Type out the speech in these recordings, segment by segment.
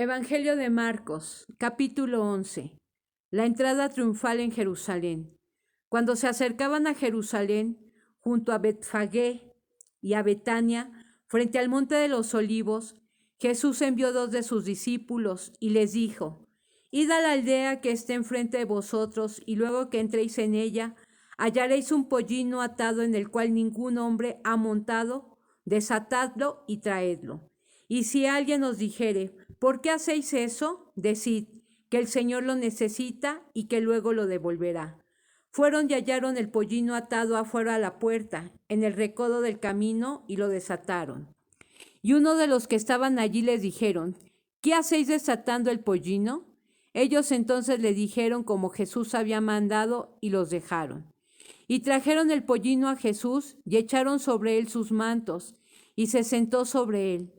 Evangelio de Marcos, capítulo 11. La entrada triunfal en Jerusalén. Cuando se acercaban a Jerusalén, junto a Betfagé y a Betania, frente al monte de los olivos, Jesús envió 2 de sus discípulos y les dijo: Id a la aldea que esté enfrente de vosotros, y luego que entréis en ella, hallaréis un pollino atado en el cual ningún hombre ha montado, desatadlo y traedlo. Y si alguien os dijere: ¿por qué hacéis eso? Decid que el Señor lo necesita y que luego lo devolverá. Fueron y hallaron el pollino atado afuera a la puerta, en el recodo del camino, y lo desataron. Y uno de los que estaban allí les dijeron: ¿qué hacéis desatando el pollino? Ellos entonces le dijeron como Jesús había mandado, y los dejaron. Y trajeron el pollino a Jesús, y echaron sobre él sus mantos, y se sentó sobre él.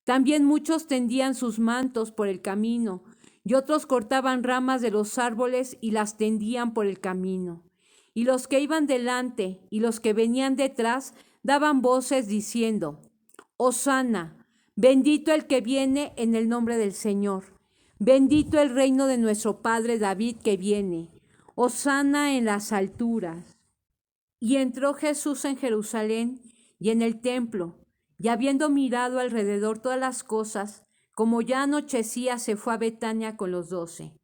También muchos tendían sus mantos por el camino, y otros cortaban ramas de los árboles y las tendían por el camino. Y los que iban delante y los que venían detrás daban voces diciendo: Hosana, bendito el que viene en el nombre del Señor. Bendito el reino de nuestro padre David que viene. Hosana en las alturas. Y entró Jesús en Jerusalén y en el templo, y habiendo mirado alrededor todas las cosas, como ya anochecía, se fue a Betania con los 12.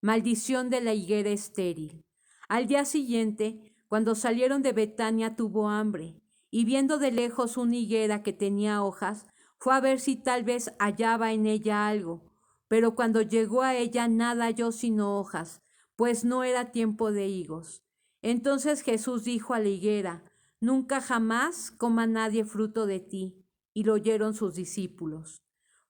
Maldición de la higuera estéril. Al día siguiente, cuando salieron de Betania, tuvo hambre, y viendo de lejos una higuera que tenía hojas, fue a ver si tal vez hallaba en ella algo. Pero cuando llegó a ella, nada halló sino hojas, pues no era tiempo de higos. Entonces Jesús dijo a la higuera: nunca jamás coma nadie fruto de ti. Y lo oyeron sus discípulos.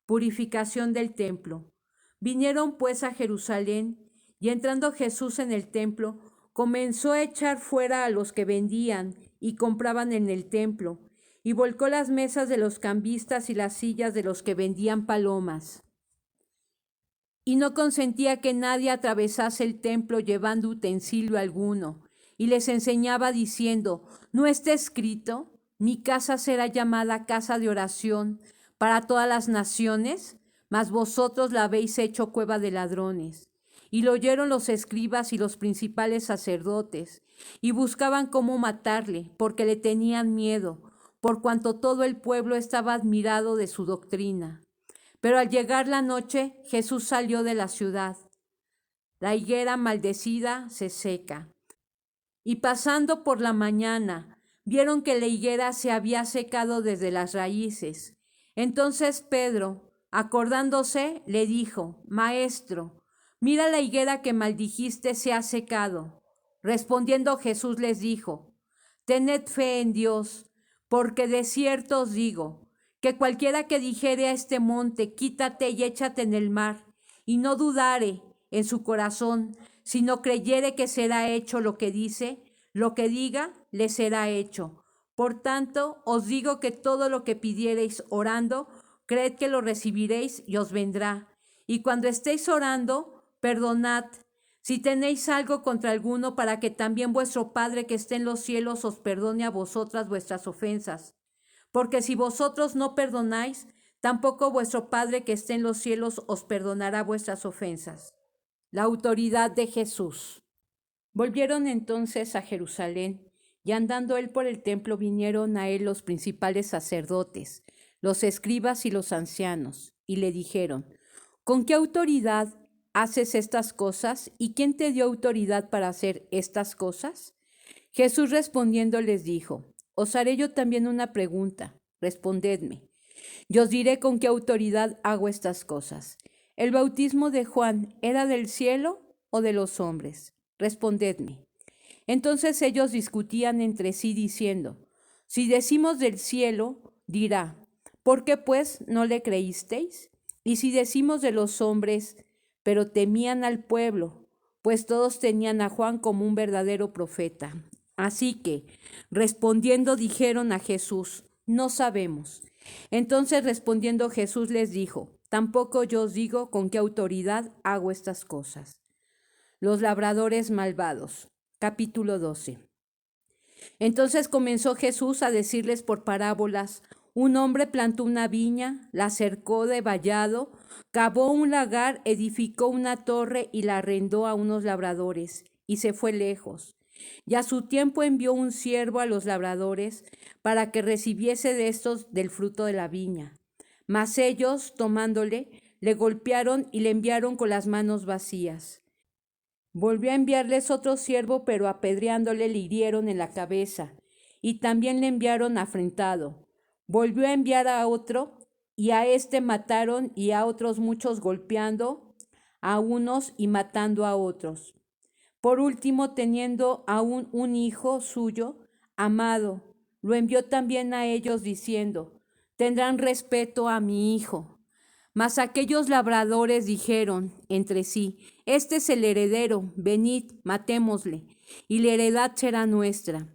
Purificación del templo. Vinieron pues a Jerusalén, y entrando Jesús en el templo, comenzó a echar fuera a los que vendían y compraban en el templo, y volcó las mesas de los cambistas y las sillas de los que vendían palomas. Y no consentía que nadie atravesase el templo llevando utensilio alguno, y les enseñaba diciendo: ¿no está escrito: mi casa será llamada casa de oración para todas las naciones? Mas vosotros la habéis hecho cueva de ladrones. Y lo oyeron los escribas y los principales sacerdotes, y buscaban cómo matarle, porque le tenían miedo, por cuanto todo el pueblo estaba admirado de su doctrina. Pero al llegar la noche, Jesús salió de la ciudad. La higuera maldecida se seca. Y pasando por la mañana, vieron que la higuera se había secado desde las raíces. Entonces Pedro, acordándose, le dijo: Maestro, mira, la higuera que maldijiste se ha secado. Respondiendo Jesús les dijo: Tened fe en Dios, porque de cierto os digo, que cualquiera que dijere a este monte: quítate y échate en el mar, y no dudare en su corazón, sino creyere que será hecho lo que dice, lo que diga, le será hecho. Por tanto, os digo que todo lo que pidiereis orando, creed que lo recibiréis y os vendrá. Y cuando estéis orando, perdonad si tenéis algo contra alguno, para que también vuestro Padre que esté en los cielos os perdone a vosotras vuestras ofensas. Porque si vosotros no perdonáis, tampoco vuestro Padre que esté en los cielos os perdonará vuestras ofensas. La autoridad de Jesús. Volvieron entonces a Jerusalén, y andando él por el templo vinieron a él los principales sacerdotes, los escribas y los ancianos, y le dijeron: ¿con qué autoridad haces estas cosas? ¿Y quién te dio autoridad para hacer estas cosas? Jesús respondiendo les dijo: os haré yo también una pregunta, respondedme. Yo os diré con qué autoridad hago estas cosas. ¿El bautismo de Juan era del cielo o de los hombres? Respondedme. Entonces ellos discutían entre sí diciendo: si decimos del cielo, dirá: ¿por qué pues no le creísteis? Y si decimos de los hombres, pero temían al pueblo, pues todos tenían a Juan como un verdadero profeta. Así que, respondiendo, dijeron a Jesús: no sabemos. Entonces respondiendo Jesús les dijo: tampoco yo os digo con qué autoridad hago estas cosas. Los labradores malvados. Capítulo 12. Entonces comenzó Jesús a decirles por parábolas Un hombre plantó una viña, la cercó de vallado, cavó un lagar, edificó una torre y la arrendó a unos labradores, y se fue lejos. Y a su tiempo envió un siervo a los labradores para que recibiese de estos del fruto de la viña. Mas ellos, tomándole, le golpearon y le enviaron con las manos vacías. Volvió a enviarles otro siervo, pero apedreándole le hirieron en la cabeza, y también le enviaron afrentado. Volvió a enviar a otro, y a éste mataron, y a otros muchos golpeando a unos y matando a otros. Por último, teniendo aún un hijo suyo, amado, lo envió también a ellos diciendo, tendrán respeto a mi hijo. Mas aquellos labradores dijeron entre sí, este es el heredero, venid, matémosle, y la heredad será nuestra.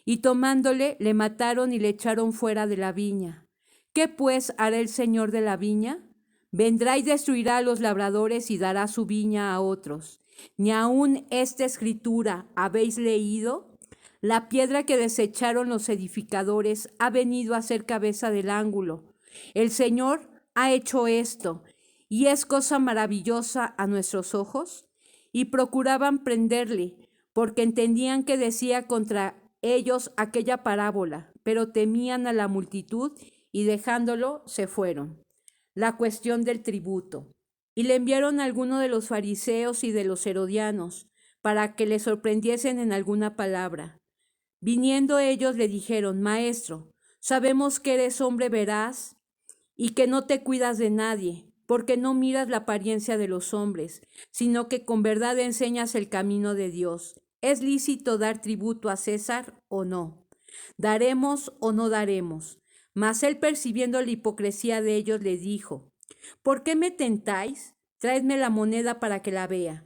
Y tomándole, le mataron y le echaron fuera de la viña. ¿Qué pues hará el señor de la viña? Vendrá y destruirá a los labradores y dará su viña a otros. ¿Ni aun esta escritura habéis leído? La piedra que desecharon los edificadores ha venido a ser cabeza del ángulo. El Señor ha hecho esto, y es cosa maravillosa a nuestros ojos. Y procuraban prenderle, porque entendían que decía contra ellos aquella parábola, pero temían a la multitud y dejándolo se fueron. La cuestión del tributo. Y le enviaron a alguno de los fariseos y de los herodianos, para que le sorprendiesen en alguna palabra. Viniendo ellos le dijeron, Maestro, sabemos que eres hombre veraz y que no te cuidas de nadie, porque no miras la apariencia de los hombres, sino que con verdad enseñas el camino de Dios. ¿Es lícito dar tributo a César o no? ¿Daremos o no daremos? Mas él, percibiendo la hipocresía de ellos, le dijo, ¿por qué me tentáis? Traedme la moneda para que la vea.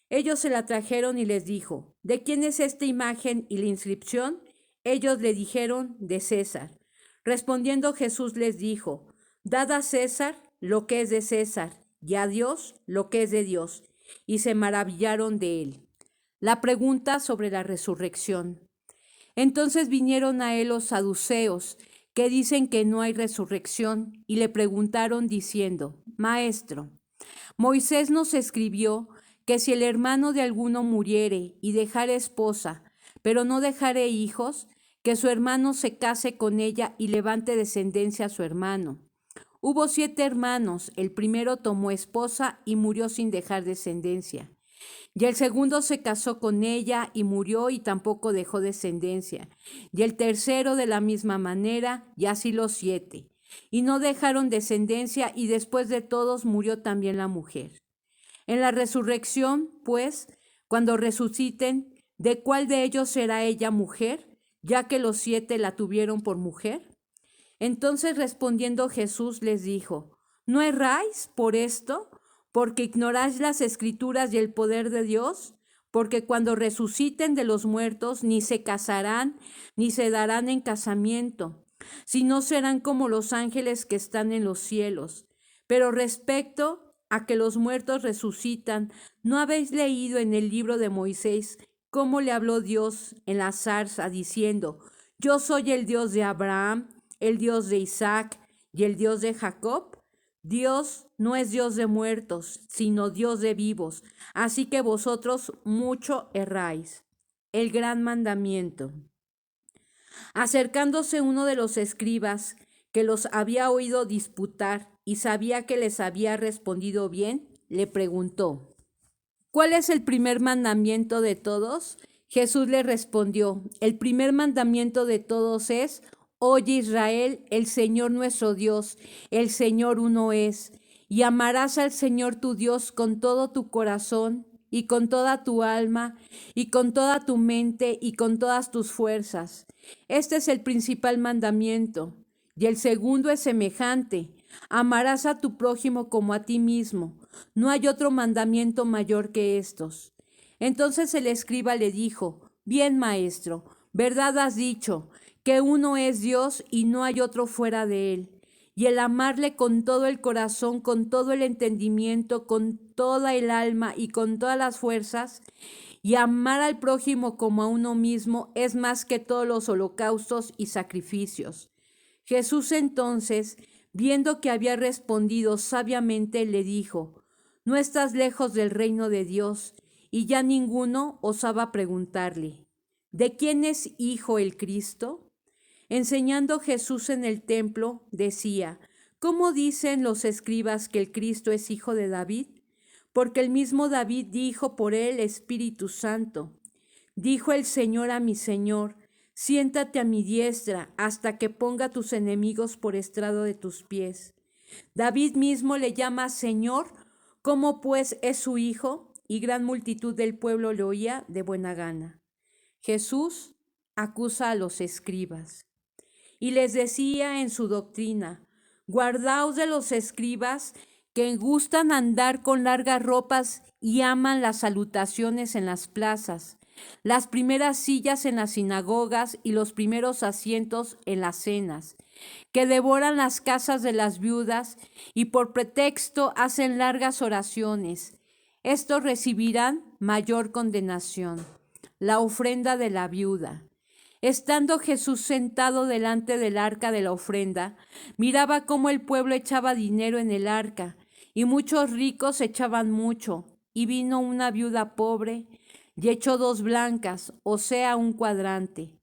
Ellos se la trajeron y les dijo, ¿de quién es esta imagen y la inscripción? Ellos le dijeron, de César. Respondiendo Jesús les dijo, dad a César lo que es de César, y a Dios lo que es de Dios. Y se maravillaron de él. La pregunta sobre la resurrección. Entonces vinieron a él los saduceos, que dicen que no hay resurrección, y le preguntaron diciendo, Maestro, Moisés nos escribió que si el hermano de alguno muriere y dejare esposa, pero no dejare hijos, que su hermano se case con ella y levante descendencia a su hermano. Hubo 7 hermanos, el primero tomó esposa y murió sin dejar descendencia. Y el segundo se casó con ella y murió y tampoco dejó descendencia. Y el tercero de la misma manera, y así los 7. Y no dejaron descendencia y después de todos murió también la mujer. En la resurrección, pues, cuando resuciten, ¿de cuál de ellos será ella mujer, ya que los 7 la tuvieron por mujer? Entonces respondiendo Jesús les dijo, ¿no erráis por esto? Porque ignoráis las escrituras y el poder de Dios, porque cuando resuciten de los muertos ni se casarán, ni se darán en casamiento, sino serán como los ángeles que están en los cielos. Pero respecto a que los muertos resucitan, ¿no habéis leído en el libro de Moisés cómo le habló Dios en la zarza, diciendo, yo soy el Dios de Abraham, el Dios de Isaac y el Dios de Jacob? Dios no es Dios de muertos, sino Dios de vivos. Así que vosotros mucho erráis. El gran mandamiento. Acercándose uno de los escribas, que los había oído disputar y sabía que les había respondido bien, le preguntó, ¿cuál es el primer mandamiento de todos? Jesús le respondió, el primer mandamiento de todos es, oye Israel, el Señor nuestro Dios, el Señor uno es, y amarás al Señor tu Dios con todo tu corazón y con toda tu alma y con toda tu mente y con todas tus fuerzas. Este es el principal mandamiento. Y el segundo es semejante, amarás a tu prójimo como a ti mismo. No hay otro mandamiento mayor que estos. Entonces el escriba le dijo, bien maestro, verdad has dicho, que uno es Dios y no hay otro fuera de él. Y el amarle con todo el corazón, con todo el entendimiento, con toda el alma y con todas las fuerzas, y amar al prójimo como a uno mismo es más que todos los holocaustos y sacrificios. Jesús entonces, viendo que había respondido sabiamente, le dijo: No estás lejos del reino de Dios. Y ya ninguno osaba preguntarle: ¿De quién es hijo el Cristo? Enseñando Jesús en el templo, decía: ¿Cómo dicen los escribas que el Cristo es hijo de David? Porque el mismo David dijo por él Espíritu Santo: Dijo el Señor a mi Señor: Siéntate a mi diestra hasta que ponga tus enemigos por estrado de tus pies. David mismo le llama Señor, ¿cómo pues es su hijo? Y gran multitud del pueblo le oía de buena gana. Jesús acusa a los escribas y les decía en su doctrina: Guardaos de los escribas que gustan andar con largas ropas y aman las salutaciones en las plazas, las primeras sillas en las sinagogas y los primeros asientos en las cenas, que devoran las casas de las viudas y por pretexto hacen largas oraciones. Estos recibirán mayor condenación. La ofrenda de la viuda. Estando Jesús sentado delante del arca de la ofrenda, miraba cómo el pueblo echaba dinero en el arca, y muchos ricos echaban mucho, y vino una viuda pobre, y echó 2 blancas, o sea, un cuadrante.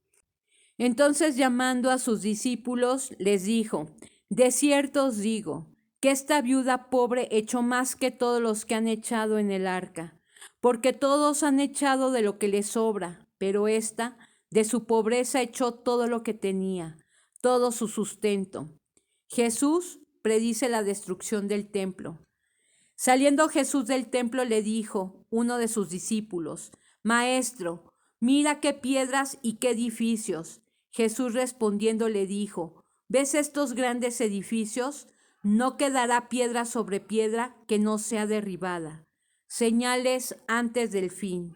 Entonces, llamando a sus discípulos, les dijo: De cierto os digo, que esta viuda pobre echó más que todos los que han echado en el arca, porque todos han echado de lo que les sobra, pero ésta, de su pobreza echó todo lo que tenía, todo su sustento. Jesús predice la destrucción del templo. Saliendo Jesús del templo le dijo uno de sus discípulos: Maestro, mira qué piedras y qué edificios. Jesús respondiendo le dijo: ¿Ves estos grandes edificios? No quedará piedra sobre piedra que no sea derribada. Señales antes del fin.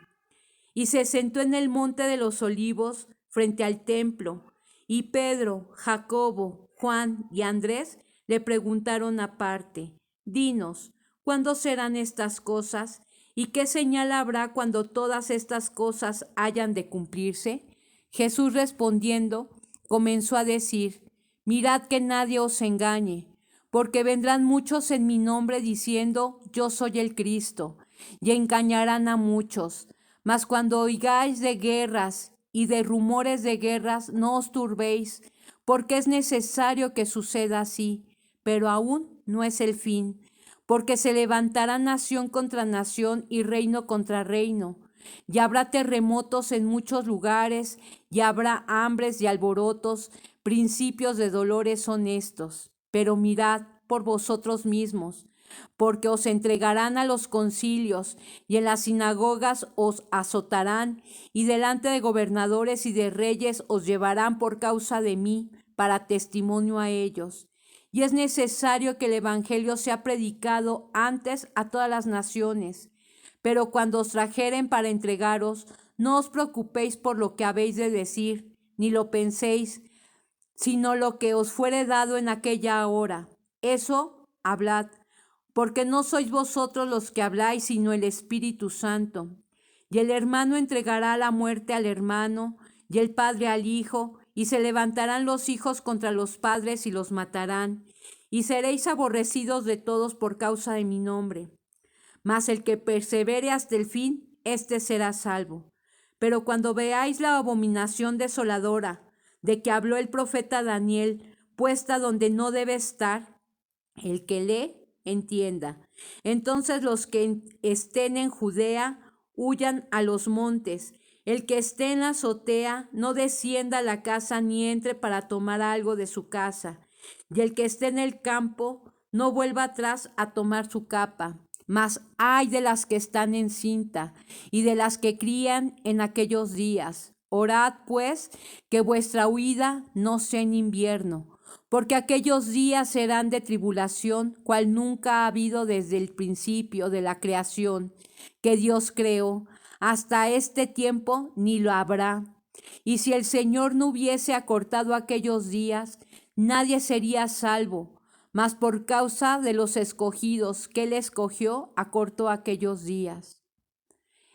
Y se sentó en el monte de los olivos frente al templo, y Pedro, Jacobo, Juan y Andrés le preguntaron aparte: Dinos, ¿cuándo serán estas cosas? ¿Y qué señal habrá cuando todas estas cosas hayan de cumplirse? Jesús respondiendo, comenzó a decir: Mirad que nadie os engañe, porque vendrán muchos en mi nombre diciendo: Yo soy el Cristo, y engañarán a muchos. Mas cuando oigáis de guerras y de rumores de guerras, no os turbéis, porque es necesario que suceda así, pero aún no es el fin, porque se levantará nación contra nación y reino contra reino, y habrá terremotos en muchos lugares, y habrá hambres y alborotos. Principios de dolores son estos. Pero mirad por vosotros mismos, porque os entregarán a los concilios, y en las sinagogas os azotarán, y delante de gobernadores y de reyes os llevarán por causa de mí, para testimonio a ellos. Y es necesario que el evangelio sea predicado antes a todas las naciones. Pero cuando os trajeren para entregaros, no os preocupéis por lo que habéis de decir, ni lo penséis, sino lo que os fuere dado en aquella hora. Eso hablad, porque no sois vosotros los que habláis, sino el Espíritu Santo. Y el hermano entregará a la muerte al hermano, y el padre al hijo, y se levantarán los hijos contra los padres y los matarán, y seréis aborrecidos de todos por causa de mi nombre. Mas el que persevere hasta el fin, éste será salvo. Pero cuando veáis la abominación desoladora de que habló el profeta Daniel, puesta donde no debe estar, el que lee, entienda. Entonces los que estén en Judea, huyan a los montes. El que esté en la azotea, no descienda a la casa ni entre para tomar algo de su casa. Y el que esté en el campo, no vuelva atrás a tomar su capa. Mas ay de las que están en cinta y de las que crían en aquellos días. Orad, pues, que vuestra huida no sea en invierno, porque aquellos días serán de tribulación, cual nunca ha habido desde el principio de la creación que Dios creó, hasta este tiempo ni lo habrá. Y si el Señor no hubiese acortado aquellos días, nadie sería salvo, mas por causa de los escogidos que Él escogió, acortó aquellos días.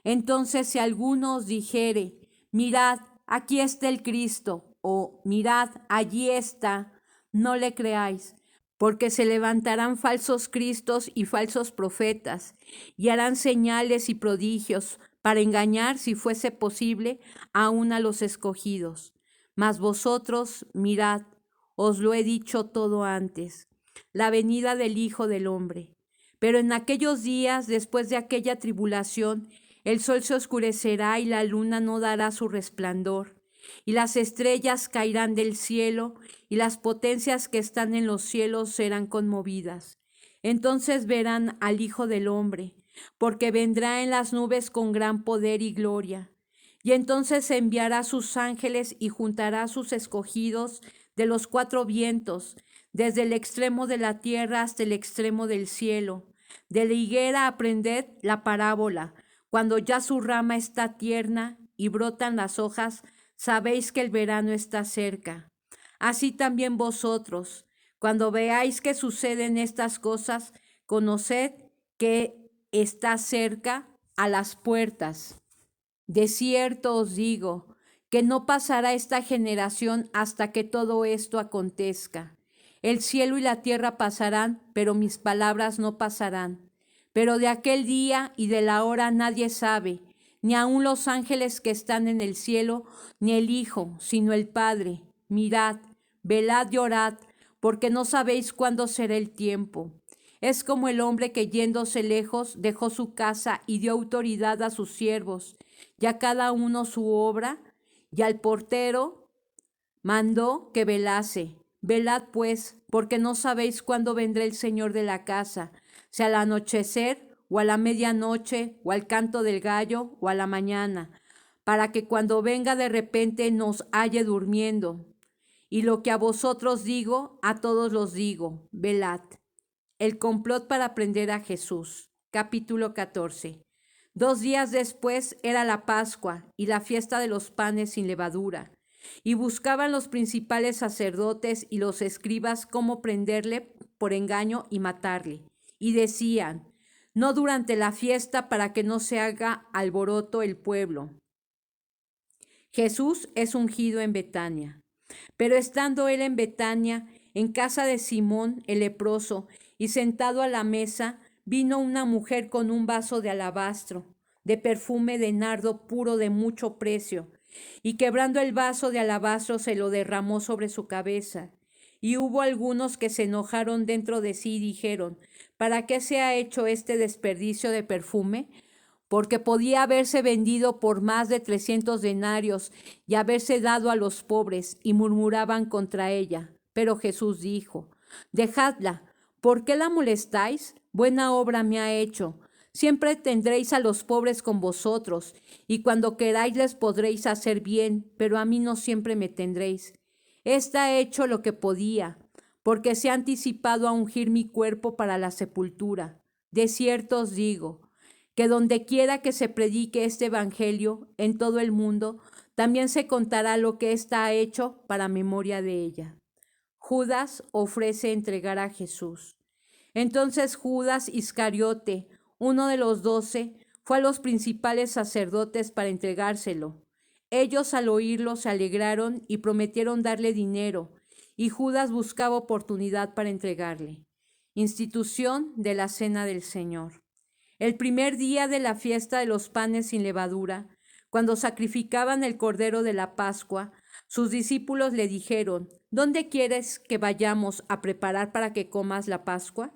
Entonces, si alguno os dijere: Mirad, aquí está el Cristo, o mirad, allí está, no le creáis, porque se levantarán falsos cristos y falsos profetas, y harán señales y prodigios para engañar, si fuese posible, aún a los escogidos. Mas vosotros, mirad, os lo he dicho todo antes, la venida del Hijo del Hombre. Pero en aquellos días, después de aquella tribulación, el sol se oscurecerá y la luna no dará su resplandor, y las estrellas caerán del cielo, y las potencias que están en los cielos serán conmovidas. Entonces verán al Hijo del Hombre, porque vendrá en las nubes con gran poder y gloria. Y entonces enviará a sus ángeles y juntará a sus escogidos de los cuatro vientos, desde el extremo de la tierra hasta el extremo del cielo. De la higuera aprended la parábola. Cuando ya su rama está tierna y brotan las hojas, sabéis que el verano está cerca. Así también vosotros, cuando veáis que suceden estas cosas, conoced que está cerca a las puertas. De cierto os digo, que no pasará esta generación hasta que todo esto acontezca. El cielo y la tierra pasarán, pero mis palabras no pasarán. Pero de aquel día y de la hora nadie sabe, ni aun los ángeles que están en el cielo, ni el Hijo, sino el Padre. Mirad, velad y orad, porque no sabéis cuándo será el tiempo. Es como el hombre que yéndose lejos dejó su casa y dio autoridad a sus siervos, y a cada uno su obra, y al portero mandó que velase. Velad pues, porque no sabéis cuándo vendrá el Señor de la casa, si al anochecer, o a la medianoche, o al canto del gallo, o a la mañana, para que cuando venga de repente nos halle durmiendo. Y lo que a vosotros digo, a todos los digo, velad. El complot para prender a Jesús. Capítulo 14. 2 días después era la Pascua y la fiesta de los panes sin levadura. Y buscaban los principales sacerdotes y los escribas cómo prenderle por engaño y matarle. Y decían, no durante la fiesta para que no se haga alboroto el pueblo. Jesús es ungido en Betania. Pero estando él en Betania, en casa de Simón el leproso, y sentado a la mesa, vino una mujer con un vaso de alabastro, de perfume de nardo puro de mucho precio, y quebrando el vaso de alabastro se lo derramó sobre su cabeza. Y hubo algunos que se enojaron dentro de sí y dijeron, ¿para qué se ha hecho este desperdicio de perfume? Porque podía haberse vendido por más de 300 denarios y haberse dado a los pobres, y murmuraban contra ella. Pero Jesús dijo, dejadla, ¿por qué la molestáis? Buena obra me ha hecho. Siempre tendréis a los pobres con vosotros, y cuando queráis les podréis hacer bien, pero a mí no siempre me tendréis. Esta ha hecho lo que podía, porque se ha anticipado a ungir mi cuerpo para la sepultura. De cierto os digo, que donde quiera que se predique este evangelio en todo el mundo, también se contará lo que ésta ha hecho para memoria de ella. Judas ofrece entregar a Jesús. Entonces Judas Iscariote, uno de los 12, fue a los principales sacerdotes para entregárselo. Ellos al oírlo se alegraron y prometieron darle dinero, y Judas buscaba oportunidad para entregarle. Institución de la Cena del Señor. El primer día de la fiesta de los panes sin levadura, cuando sacrificaban el cordero de la Pascua, sus discípulos le dijeron, ¿dónde quieres que vayamos a preparar para que comas la Pascua?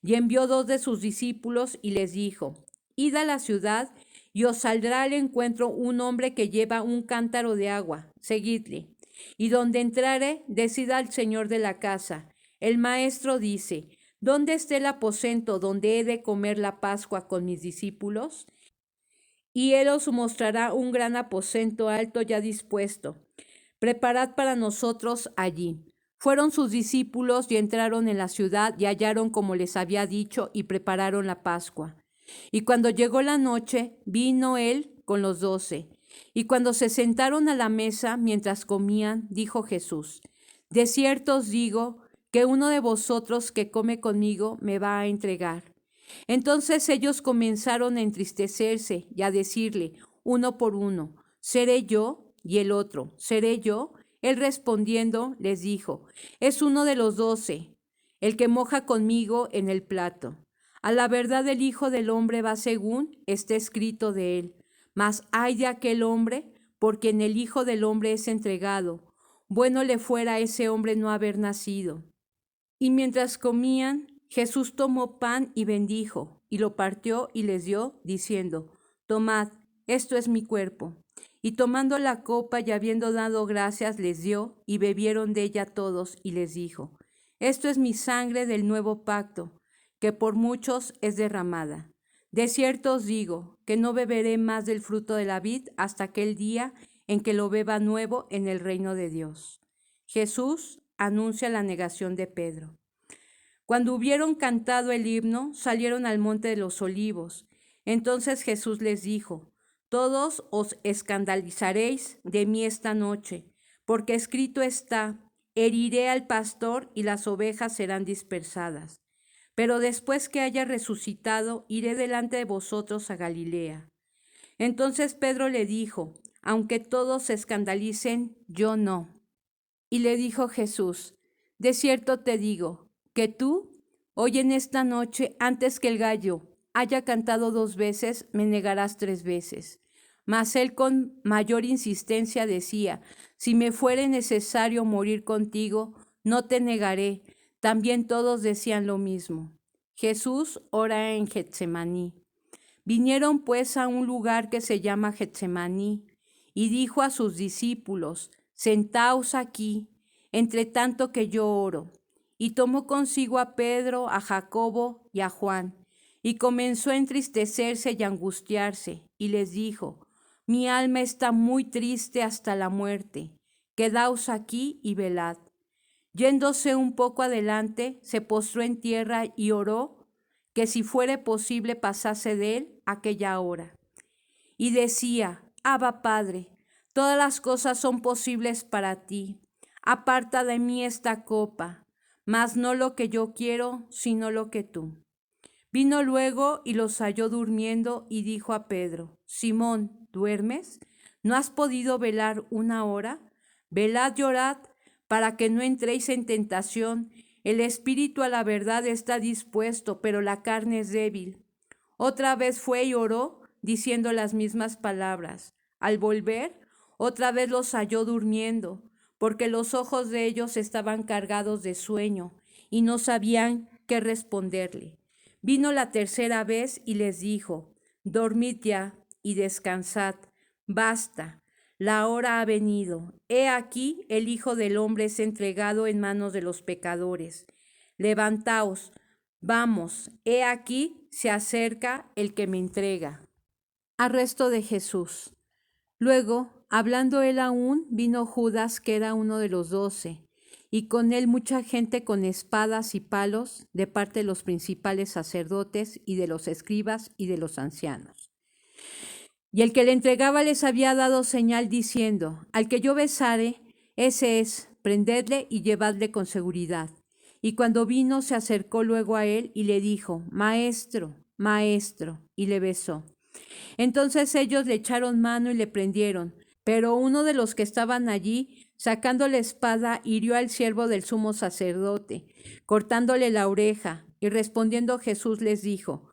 Y envió 2 de sus discípulos y les dijo, id a la ciudad y os saldrá al encuentro un hombre que lleva un cántaro de agua, seguidle. Y donde entrare, decid al señor de la casa, el maestro dice, ¿dónde está el aposento donde he de comer la Pascua con mis discípulos? Y él os mostrará un gran aposento alto ya dispuesto. Preparad para nosotros allí. Fueron sus discípulos y entraron en la ciudad y hallaron como les había dicho y prepararon la Pascua. Y cuando llegó la noche, vino él con los 12. Y cuando se sentaron a la mesa mientras comían, dijo Jesús, de cierto os digo que uno de vosotros que come conmigo me va a entregar. Entonces ellos comenzaron a entristecerse y a decirle, uno por uno, ¿seré yo? Y el otro, ¿seré yo? Él respondiendo les dijo: es uno de los 12, el que moja conmigo en el plato. A la verdad el Hijo del Hombre va según está escrito de él. Mas ay de aquel hombre, por quien el Hijo del Hombre es entregado. Bueno le fuera a ese hombre no haber nacido. Y mientras comían, Jesús tomó pan y bendijo, y lo partió y les dio, diciendo: tomad, esto es mi cuerpo. Y tomando la copa y habiendo dado gracias, les dio, y bebieron de ella todos, y les dijo: esto es mi sangre del nuevo pacto, que por muchos es derramada. De cierto os digo, que no beberé más del fruto de la vid hasta aquel día en que lo beba nuevo en el reino de Dios. Jesús anuncia la negación de Pedro. Cuando hubieron cantado el himno, salieron al monte de los olivos. Entonces Jesús les dijo: todos os escandalizaréis de mí esta noche, porque escrito está: heriré al pastor y las ovejas serán dispersadas. Pero después que haya resucitado, iré delante de vosotros a Galilea. Entonces Pedro le dijo: aunque todos se escandalicen, yo no. Y le dijo Jesús: de cierto te digo, que tú, hoy en esta noche, antes que el gallo haya cantado 2 veces, me negarás 3 veces. Mas él con mayor insistencia decía: si me fuere necesario morir contigo, no te negaré. También todos decían lo mismo. Jesús ora en Getsemaní. Vinieron pues a un lugar que se llama Getsemaní, y dijo a sus discípulos: sentaos aquí, entre tanto que yo oro. Y tomó consigo a Pedro, a Jacobo y a Juan, y comenzó a entristecerse y angustiarse, y les dijo: mi alma está muy triste hasta la muerte, quedaos aquí y velad. Yéndose un poco adelante, se postró en tierra y oró que si fuere posible pasase de él aquella hora. Y decía: Abba, Padre, todas las cosas son posibles para ti. Aparta de mí esta copa, mas no lo que yo quiero, sino lo que tú. Vino luego y los halló durmiendo y dijo a Pedro: Simón, ¿duermes? ¿No has podido velar 1 hora? Velad y orad, para que no entréis en tentación. El espíritu a la verdad está dispuesto, pero la carne es débil. Otra vez fue y oró, diciendo las mismas palabras. Al volver, otra vez los halló durmiendo, porque los ojos de ellos estaban cargados de sueño, y no sabían qué responderle. Vino la tercera vez y les dijo: dormid ya y descansad, basta, la hora ha venido. He aquí el Hijo del Hombre es entregado en manos de los pecadores. Levantaos, vamos, he aquí se acerca el que me entrega. Arresto de Jesús. Luego, hablando él aún, vino Judas, que era uno de los 12, y con él mucha gente con espadas y palos, de parte de los principales sacerdotes y de los escribas y de los ancianos. Y el que le entregaba les había dado señal diciendo: al que yo besare, ese es, prendedle y llevadle con seguridad. Y cuando vino, se acercó luego a él y le dijo: Maestro, Maestro, y le besó. Entonces ellos le echaron mano y le prendieron, pero uno de los que estaban allí, sacando la espada, hirió al siervo del sumo sacerdote, cortándole la oreja, y respondiendo Jesús les dijo: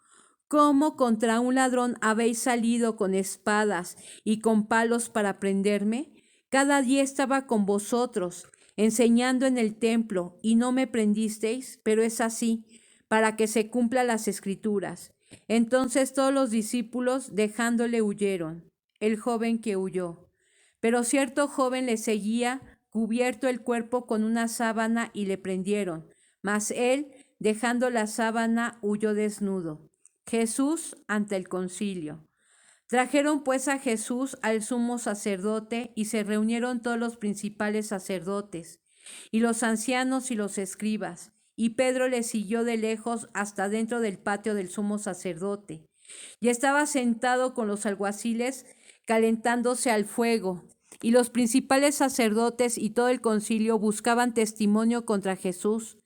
¿cómo contra un ladrón habéis salido con espadas y con palos para prenderme? Cada día estaba con vosotros, enseñando en el templo, y no me prendisteis, pero es así, para que se cumplan las Escrituras. Entonces todos los discípulos, dejándole, huyeron. El joven que huyó. Pero cierto joven le seguía, cubierto el cuerpo con una sábana, y le prendieron. Mas él, dejando la sábana, huyó desnudo. Jesús ante el concilio. Trajeron pues a Jesús al sumo sacerdote, y se reunieron todos los principales sacerdotes, y los ancianos y los escribas. Y Pedro le siguió de lejos hasta dentro del patio del sumo sacerdote. Y estaba sentado con los alguaciles, calentándose al fuego. Y los principales sacerdotes y todo el concilio buscaban testimonio contra Jesús,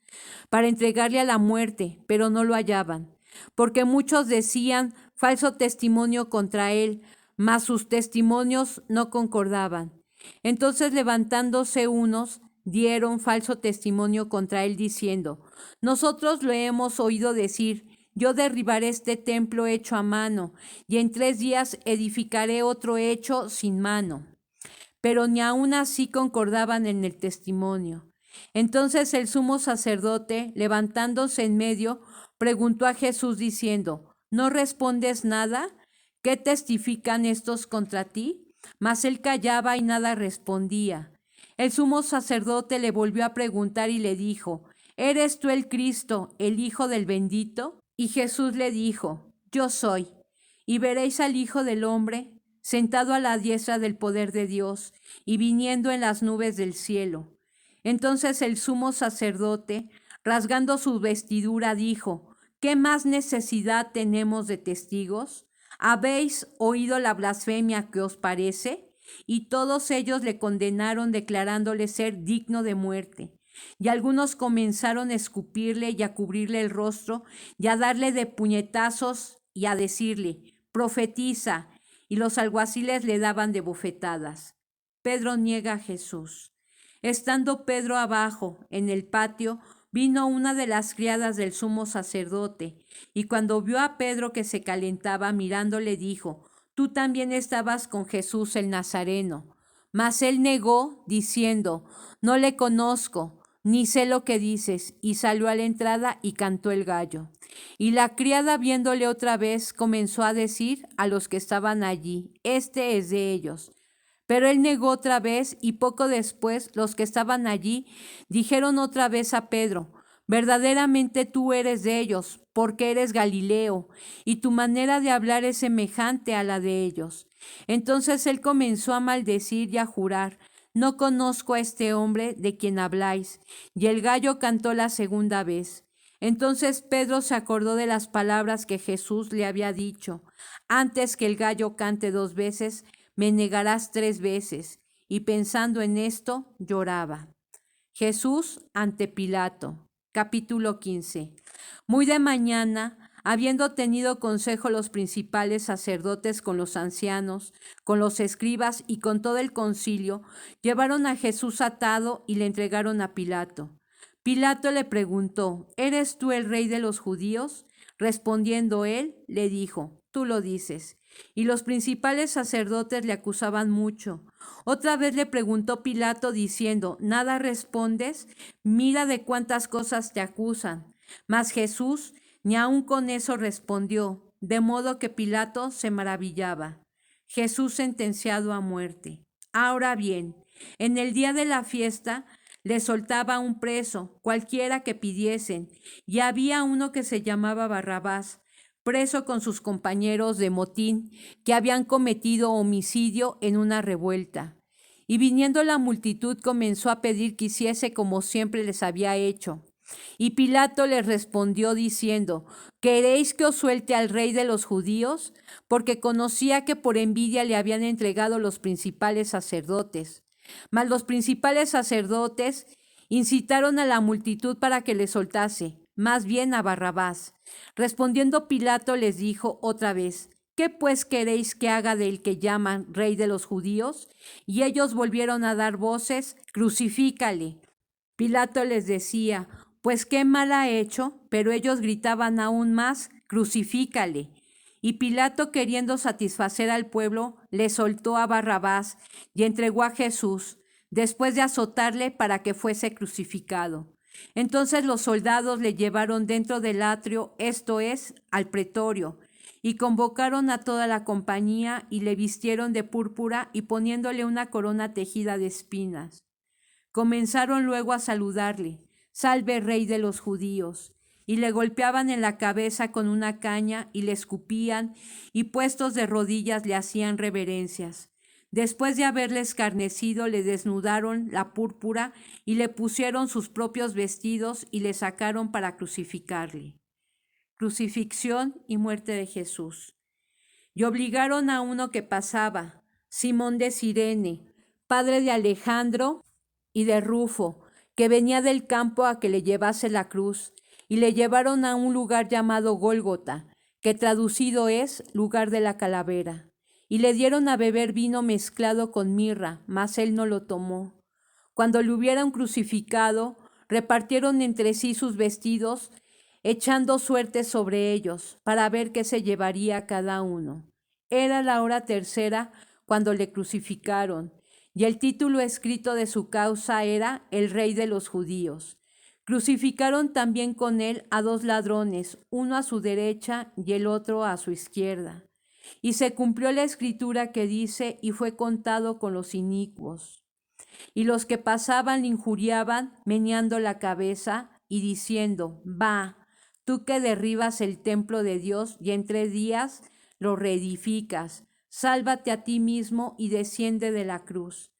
para entregarle a la muerte, pero no lo hallaban. Porque muchos decían falso testimonio contra él, mas sus testimonios no concordaban. Entonces levantándose unos, dieron falso testimonio contra él diciendo: nosotros lo hemos oído decir, yo derribaré este templo hecho a mano, y en 3 días edificaré otro hecho sin mano. Pero ni aun así concordaban en el testimonio. Entonces el sumo sacerdote, levantándose en medio, preguntó a Jesús diciendo: ¿no respondes nada? ¿Qué testifican estos contra ti? Mas él callaba y nada respondía. El sumo sacerdote le volvió a preguntar y le dijo: ¿eres tú el Cristo, el Hijo del bendito? Y Jesús le dijo: yo soy. Y veréis al Hijo del hombre sentado a la diestra del poder de Dios y viniendo en las nubes del cielo. Entonces el sumo sacerdote, rasgando su vestidura, dijo: ¿qué más necesidad tenemos de testigos? ¿Habéis oído la blasfemia que os parece? Y todos ellos le condenaron, declarándole ser digno de muerte. Y algunos comenzaron a escupirle y a cubrirle el rostro y a darle de puñetazos y a decirle: profetiza. Y los alguaciles le daban de bofetadas. Pedro niega a Jesús. Estando Pedro abajo, en el patio, vino una de las criadas del sumo sacerdote, y cuando vio a Pedro que se calentaba, mirándole dijo: tú también estabas con Jesús el Nazareno. Mas él negó, diciendo: no le conozco, ni sé lo que dices, y salió a la entrada y cantó el gallo. Y la criada, viéndole otra vez, comenzó a decir a los que estaban allí: este es de ellos. Pero él negó otra vez, y poco después los que estaban allí dijeron otra vez a Pedro: verdaderamente tú eres de ellos, porque eres Galileo, y tu manera de hablar es semejante a la de ellos. Entonces él comenzó a maldecir y a jurar: no conozco a este hombre de quien habláis. Y el gallo cantó la segunda vez. Entonces Pedro se acordó de las palabras que Jesús le había dicho: antes que el gallo cante 2 veces, me negarás 3 veces. Y pensando en esto, lloraba. Jesús ante Pilato. Capítulo 15. Muy de mañana, habiendo tenido consejo los principales sacerdotes con los ancianos, con los escribas y con todo el concilio, llevaron a Jesús atado y le entregaron a Pilato. Pilato le preguntó: ¿eres tú el rey de los judíos? Respondiendo él, le dijo: tú lo dices. Y los principales sacerdotes le acusaban mucho. Otra vez le preguntó Pilato diciendo: ¿nada respondes? Mira de cuántas cosas te acusan. Mas Jesús ni aun con eso respondió, de modo que Pilato se maravillaba. Jesús sentenciado a muerte. Ahora bien, en el día de la fiesta le soltaba un preso, cualquiera que pidiesen, y había uno que se llamaba Barrabás, preso con sus compañeros de motín, que habían cometido homicidio en una revuelta. Y viniendo la multitud comenzó a pedir que hiciese como siempre les había hecho. Y Pilato les respondió diciendo: ¿queréis que os suelte al rey de los judíos? Porque conocía que por envidia le habían entregado los principales sacerdotes. Mas los principales sacerdotes incitaron a la multitud para que le soltase, más bien a Barrabás. Respondiendo Pilato les dijo otra vez: ¿qué pues queréis que haga del que llaman rey de los judíos? Y ellos volvieron a dar voces: crucifícale. Pilato les decía: pues qué mal ha hecho, pero ellos gritaban aún más: crucifícale. Y Pilato, queriendo satisfacer al pueblo, le soltó a Barrabás y entregó a Jesús, después de azotarle para que fuese crucificado. Entonces los soldados le llevaron dentro del atrio, esto es, al pretorio, y convocaron a toda la compañía y le vistieron de púrpura y poniéndole una corona tejida de espinas. Comenzaron luego a saludarle: salve, rey de los judíos. Y le golpeaban en la cabeza con una caña y le escupían, y puestos de rodillas le hacían reverencias. Después de haberle escarnecido, le desnudaron la púrpura y le pusieron sus propios vestidos y le sacaron para crucificarle. Crucifixión y muerte de Jesús. Y obligaron a uno que pasaba, Simón de Cirene, padre de Alejandro y de Rufo, que venía del campo, a que le llevase la cruz, y le llevaron a un lugar llamado Gólgota, que traducido es lugar de la calavera. y le dieron a beber vino mezclado con mirra, mas él no lo tomó. Cuando le hubieron crucificado, repartieron entre sí sus vestidos, echando suertes sobre ellos, para ver qué se llevaría cada uno. Era la hora tercera cuando le crucificaron, y el título escrito de su causa era El Rey de los Judíos. Crucificaron también con él a 2 ladrones, uno a su derecha y el otro a su izquierda. Y se cumplió la escritura que dice, y fue contado con los inicuos. Y los que pasaban le injuriaban, meneando la cabeza y diciendo, va, tú que derribas el templo de Dios y en 3 días lo reedificas, sálvate a ti mismo y desciende de la cruz.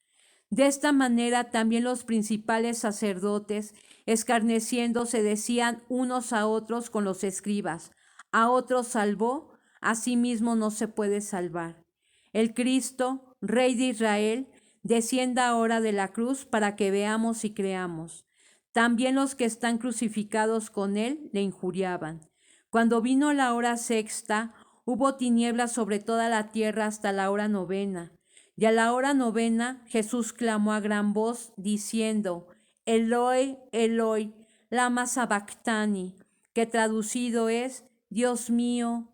De esta manera también los principales sacerdotes, escarneciendo, se decían unos a otros con los escribas, a otros salvó, a sí mismo no se puede salvar. El Cristo, Rey de Israel, descienda ahora de la cruz para que veamos y creamos. También los que están crucificados con él le injuriaban. Cuando vino la hora sexta, hubo tinieblas sobre toda la tierra hasta la hora novena. Y a la hora novena Jesús clamó a gran voz, diciendo, Eloi, Eloi, lama sabactani, que traducido es, Dios mío,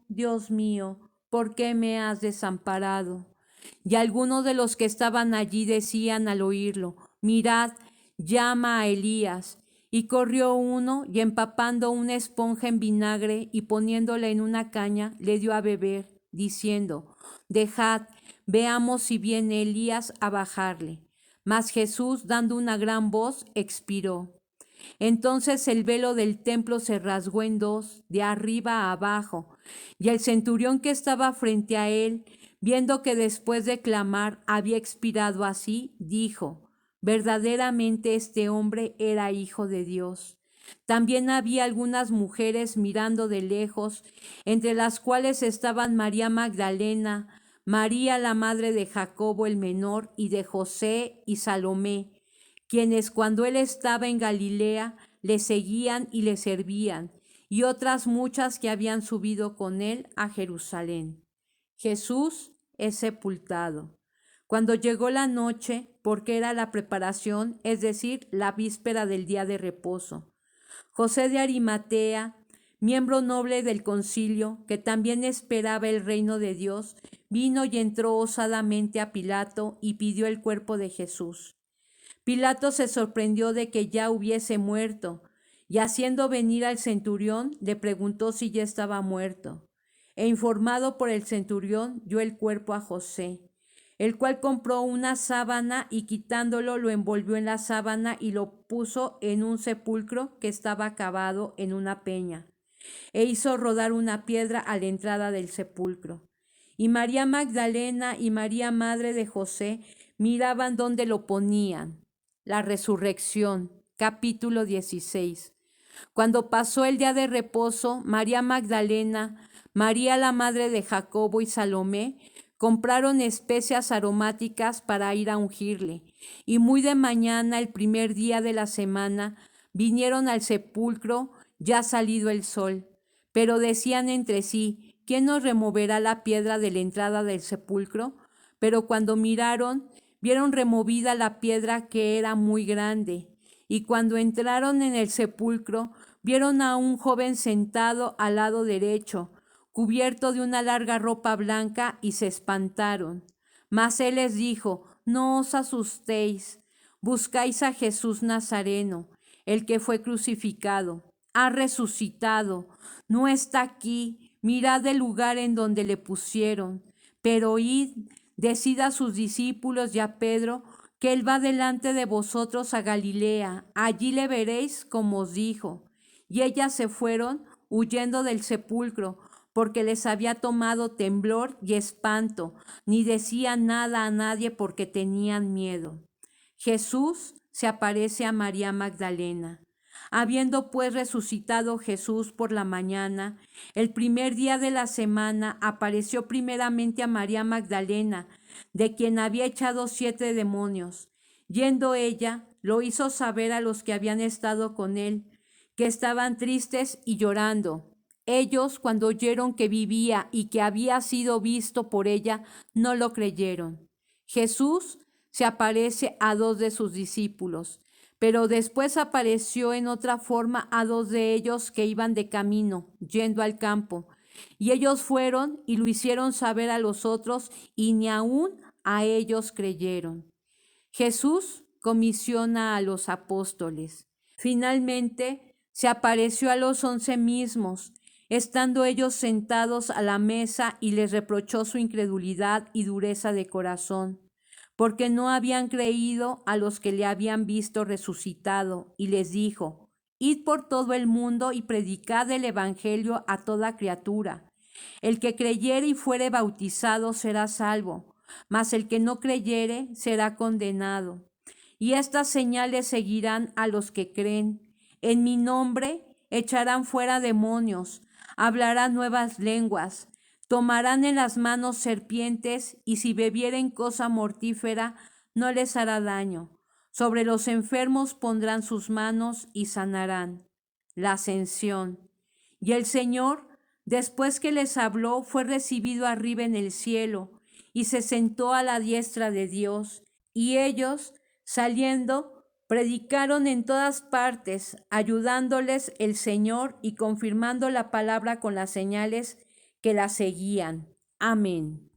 ¿por qué me has desamparado? Y algunos de los que estaban allí decían al oírlo, mirad, llama a Elías. Y corrió uno, y empapando una esponja en vinagre y poniéndola en una caña, le dio a beber, diciendo, dejad, veamos si viene Elías a bajarle. Mas Jesús, dando una gran voz, expiró. Entonces el velo del templo se rasgó en 2, de arriba a abajo, y el centurión que estaba frente a él, viendo que después de clamar había expirado así, dijo, verdaderamente este hombre era hijo de Dios. También había algunas mujeres mirando de lejos, entre las cuales estaban María Magdalena, María la madre de Jacobo el menor y de José y Salomé, quienes cuando él estaba en Galilea le seguían y le servían, y otras muchas que habían subido con él a Jerusalén. Jesús es sepultado. Cuando llegó la noche, porque era la preparación, es decir, la víspera del día de reposo, José de Arimatea, miembro noble del concilio, que también esperaba el reino de Dios, vino y entró osadamente a Pilato y pidió el cuerpo de Jesús. Pilato se sorprendió de que ya hubiese muerto, y haciendo venir al centurión, le preguntó si ya estaba muerto. E informado por el centurión, dio el cuerpo a José, el cual compró una sábana y quitándolo lo envolvió en la sábana y lo puso en un sepulcro que estaba cavado en una peña, e hizo rodar una piedra a la entrada del sepulcro. Y María Magdalena y María madre de José miraban dónde lo ponían. La resurrección, capítulo 16. Cuando pasó el día de reposo, María Magdalena, María la madre de Jacobo y Salomé compraron especias aromáticas para ir a ungirle, y muy de mañana, el primer día de la semana, vinieron al sepulcro ya salido el sol. Pero decían entre sí, ¿quién nos removerá la piedra de la entrada del sepulcro? Pero cuando miraron, vieron removida la piedra que era muy grande. Y cuando entraron en el sepulcro, vieron a un joven sentado al lado derecho, cubierto de una larga ropa blanca, y se espantaron. Mas él les dijo, no os asustéis, buscáis a Jesús Nazareno, el que fue crucificado. Ha resucitado, no está aquí, mirad el lugar en donde le pusieron. Pero id, decid a sus discípulos y a Pedro, que él va delante de vosotros a Galilea, allí le veréis como os dijo. Y ellas se fueron huyendo del sepulcro, porque les había tomado temblor y espanto, ni decían nada a nadie porque tenían miedo. Jesús se aparece a María Magdalena. Habiendo pues resucitado Jesús por la mañana, el primer día de la semana, apareció primeramente a María Magdalena, de quien había echado 7 demonios. Yendo ella, lo hizo saber a los que habían estado con él, que estaban tristes y llorando. Ellos, cuando oyeron que vivía y que había sido visto por ella, no lo creyeron. Jesús se aparece a 2 de sus discípulos, pero después apareció en otra forma a 2 de ellos que iban de camino, yendo al campo. Y ellos fueron y lo hicieron saber a los otros, y ni aún a ellos creyeron. Jesús comisiona a los apóstoles. Finalmente se apareció a los 11 mismos, estando ellos sentados a la mesa, y les reprochó su incredulidad y dureza de corazón, porque no habían creído a los que le habían visto resucitado, y les dijo: Id por todo el mundo y predicad el evangelio a toda criatura. El que creyere y fuere bautizado será salvo, mas el que no creyere será condenado. Y estas señales seguirán a los que creen. En mi nombre echarán fuera demonios, hablarán nuevas lenguas, tomarán en las manos serpientes, y si bebieren cosa mortífera, no les hará daño. Sobre los enfermos pondrán sus manos y sanarán. La ascensión. Y el Señor, después que les habló, fue recibido arriba en el cielo, y se sentó a la diestra de Dios. Y ellos, saliendo, predicaron en todas partes, ayudándoles el Señor y confirmando la palabra con las señales que la seguían. Amén.